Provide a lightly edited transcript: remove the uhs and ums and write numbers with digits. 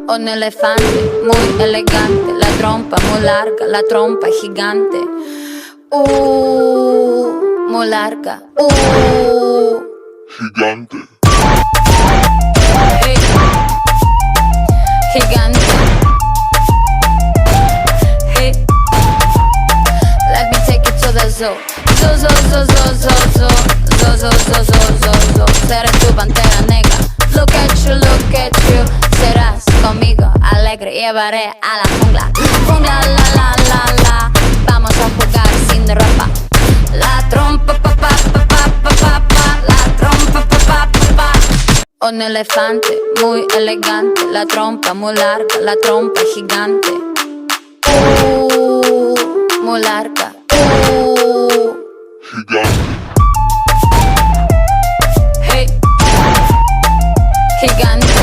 Un elefante muy elegante, la trompa muy larga, la trompa gigante. Muy larga. Gigante. Hey. Gigante. Hey. Let me take it to the zoo. Zoo, zoo, zoo, zoo, zoo, zoo. Zoo, zoo, zoo, zoo, zoo, zoo. Seré tu pantera negra. Look at you, look at you. Serás conmigo alegre, llevaré a la jungla. Jungla, la, la, la, la. Vamos a jugar sin ropa. La trompa, pa, pa, pa, pa, pa, pa, pa. La trompa, pa, pa, pa, pa. Un elefante muy elegante, la trompa muy larga, la trompa gigante. Muy larga. Gigante. Hey. Gigante.